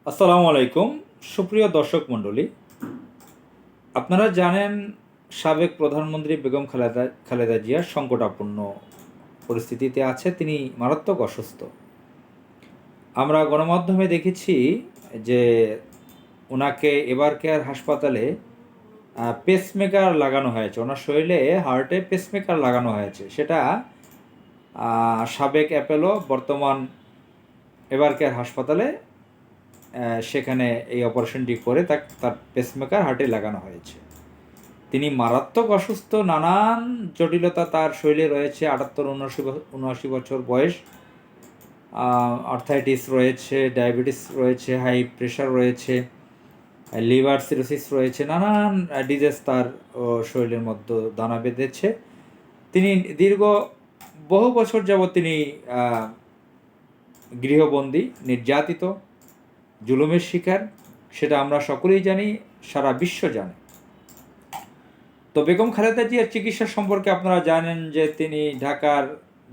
আসসালামু আলাইকুম সুপ্রিয় দর্শক মণ্ডলী। আপনারা জানেন সাবেক প্রধানমন্ত্রী বেগম খালেদা জিয়া সংকটাপন্ন পরিস্থিতিতে আছে। তিনি মারাত্মক অসুস্থ। আমরা গণমাধ্যমে দেখেছি যে ওনাকে এবার কেয়ার হাসপাতালে পেসমেকার লাগানো হয়েছে। ওনার শরীরে হার্টে পেসমেকার লাগানো হয়েছে। সেটা সাবেক অ্যাপেলো বর্তমান এবার কেয়ার হাসপাতালে সেখানে এই অপারেশনটি করে তার পেসমেকার হার্টে লাগানো হয়েছে। তিনি মারাত্মক অসুস্থ, নানান জটিলতা তার শরীরে রয়েছে। 78-79 বছর বয়স, আর্থাইটিস রয়েছে, ডায়াবেটিস রয়েছে, হাই প্রেশার রয়েছে, লিভার সিরোসিস রয়েছে, নানান ডিজিজ তার শরীরের মধ্যে দানা বেঁধেছে। তিনি বহু বছর যাবৎ তিনি গৃহবন্দী, নির্যাতিত, জুলুমের শিকার। সেটা আমরা সকলেই জানি, সারা বিশ্ব জানে। তো বেগম খালেদা জিয়ার চিকিৎসা সম্পর্কে আপনারা জানেন যে তিনি ঢাকার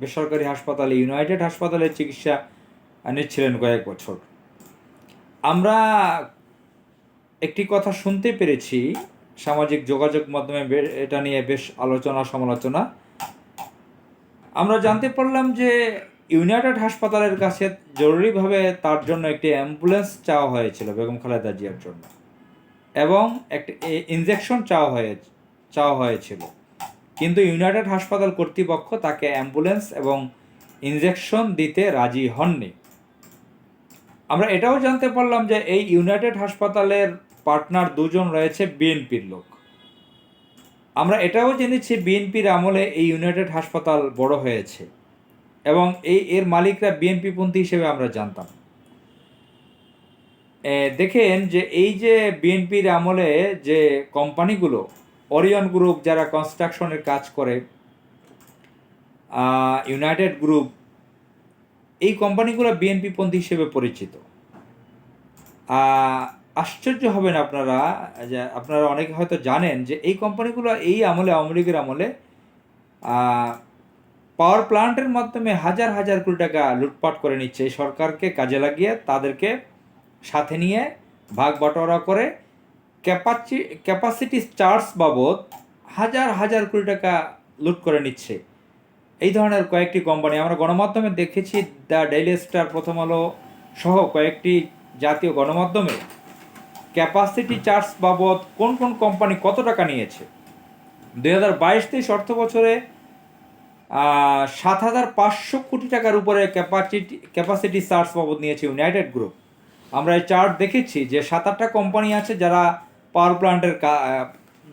বেসরকারি হাসপাতালে, ইউনাইটেড হাসপাতালে চিকিৎসা নিচ্ছিলেন কয়েক বছর। আমরা একটি কথা শুনতে পেরেছি সামাজিক যোগাযোগ মাধ্যমে, এটা নিয়ে বেশ আলোচনা সমালোচনা। আমরা জানতে পারলাম যে ইউনাইটেড হাসপাতালের কাছে জরুরিভাবে তার জন্য একটি অ্যাম্বুলেন্স চাওয়া হয়েছিল বেগম খালেদা জিয়ার জন্য, এবং একটি ইনজেকশন চাওয়া হয়েছিল। কিন্তু ইউনাইটেড হাসপাতাল কর্তৃপক্ষ তাকে অ্যাম্বুলেন্স এবং ইনজেকশন দিতে রাজি হননি। আমরা এটাও জানতে পারলাম যে এই ইউনাইটেড হাসপাতালের পার্টনার দুজন রয়েছে বিএনপির লোক। আমরা এটাও জেনেছি বিএনপির আমলে এই ইউনাইটেড হাসপাতাল বড় হয়েছে, এবং এর মালিকরা বিএনপিপন্থী হিসেবে আমরা জানতাম। দেখেন যে এই যে বিএনপির আমলে যে কোম্পানিগুলো, ওরিয়ন গ্রুপ যারা কনস্ট্রাকশনের কাজ করে, ইউনাইটেড গ্রুপ, এই কোম্পানিগুলো বিএনপিপন্থী হিসেবে পরিচিত। আশ্চর্য হবেন আপনারা, যে আপনারা অনেকে হয়তো জানেন যে এই কোম্পানিগুলো এই আমলে, আওয়ামী লীগের আমলে পাওয়ার প্ল্যান্টের মাধ্যমে হাজার হাজার কোটি টাকা লুটপাট করে নিচ্ছে। এই সরকারকে কাজে লাগিয়ে তাদেরকে সাথে নিয়ে ভাগ বাটোয়ারা করে ক্যাপাসিটি চার্জ বাবদ হাজার হাজার কোটি টাকা লুট করে নিচ্ছে। এই ধরনের কয়েকটি কোম্পানি আমরা গণমাধ্যমে দেখেছি। দ্য ডেইলি স্টার, প্রথম আলো সহ কয়েকটি জাতীয় গণমাধ্যমে ক্যাপাসিটি চার্জ বাবদ কোন কোন কোম্পানি কত টাকা নিয়েছে। 2022-23 অর্থ বছরে 7,500 কোটি টাকার উপরে ক্যাপাসিটি চার্জ বাবদ নিয়েছে ইউনাইটেড গ্রুপ। আমরা এই চার্ট দেখেছি যে 7-8টা কোম্পানি আছে যারা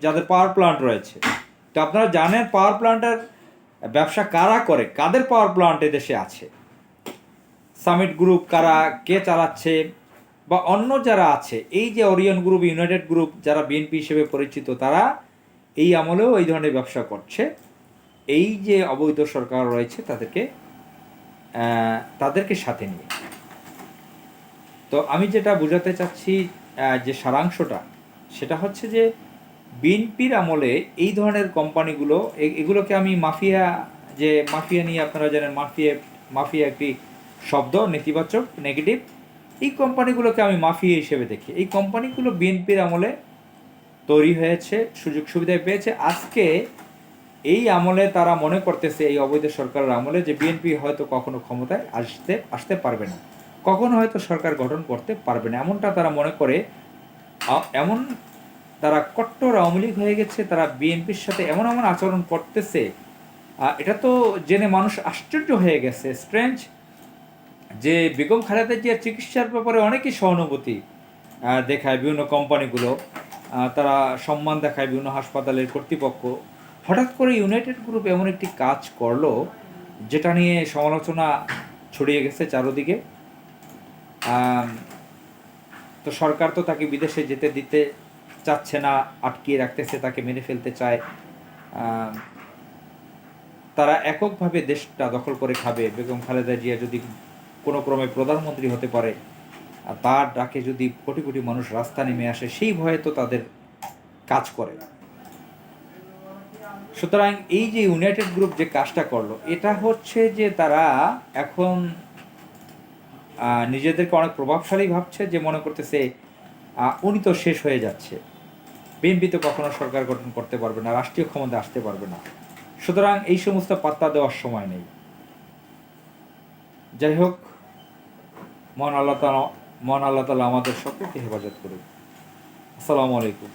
যাদের পাওয়ার প্ল্যান্ট রয়েছে। তো আপনারা জানেন পাওয়ার প্ল্যান্টের ব্যবসা কারা করে, কাদের পাওয়ার প্ল্যান্ট দেশে আছে, সামিট গ্রুপ কে চালাচ্ছে, বা অন্য যারা আছে। এই যে ওরিয়ন গ্রুপ, ইউনাইটেড গ্রুপ যারা বিএনপি হিসেবে পরিচিত, তারা এই আমলেও এই ধরনের ব্যবসা করছে। এই যে অবৈধ সরকার রয়েছে তাদেরকে সাথে নিয়ে। তো আমি যেটা বোঝাতে চাচ্ছি, যে সারাংশটা, সেটা হচ্ছে যে বিএনপির আমলে এই ধরনের কোম্পানিগুলো, এগুলোকে আমি মাফিয়া নিয়ে আপনারা জানেন, মাফিয়া একটি শব্দ, নেতিবাচক, নেগেটিভ। এই কোম্পানিগুলোকে আমি মাফিয়া হিসেবে দেখি। এই কোম্পানিগুলো বিএনপির আমলে তৈরি হয়েছে, সুযোগ সুবিধায় পেয়েছে। আজকে এই আমলে তারা মনে করতেছে, এই অবৈধ সরকারের আমলে, যে বিএনপি হয়তো কখনো ক্ষমতায় আসতে পারবে না, কখনো হয়তো সরকার গঠন করতে পারবে না, এমনটা তারা মনে করে। এমন তারা কট্টর আওয়ামী লীগ হয়ে গেছে। তারা বিএনপির সাথে এমন এমন আচরণ করতেছে, এটা তো জেনে মানুষ আশ্চর্য হয়ে গেছে। স্ট্রেঞ্জ যে বেগম খালেদা জিয়ার চিকিৎসার ব্যাপারে অনেকেই সহানুভূতি দেখায় বিভিন্ন কোম্পানিগুলো, তারা সম্মান দেখায় বিভিন্ন হাসপাতালের কর্তৃপক্ষ। হঠাৎ করে ইউনাইটেড গ্রুপ এমন একটি কাজ করলো যেটা নিয়ে সমালোচনা ছড়িয়ে গেছে চারদিকে। তো সরকার তো তাকে বিদেশে যেতে দিতে চাচ্ছে না, আটকিয়ে রাখতেছে, তাকে মেরে ফেলতে চায়। তারা এককভাবে দেশটা দখল করে খাবে। বেগম খালেদা জিয়া যদি কোনো ক্রমে প্রধানমন্ত্রী হতে পারে, তার ডাকে যদি কোটি কোটি মানুষ রাস্তা নেমে আসে, সেই ভয়ে তো তাদের কাজ করে। সুতরাং এই যে ইউনাইটেড গ্রুপ যে কাজটা করলো, এটা হচ্ছে যে তারা এখন নিজেদেরকে অনেক প্রভাবশালী ভাবছে, যে মনে করতেছে উনি তো শেষ হয়ে যাচ্ছে, বিএনপি তো কখনো সরকার গঠন করতে পারবে না, রাষ্ট্রীয় ক্ষমতা আসতে পারবে না, সুতরাং এই সমস্ত পাত্তা দেওয়ার সময় নেই। যাই হোক, মহান আল্লাহ তাআলা আমাদের সকলকে হেফাজত করুন। আসসালামু আলাইকুম।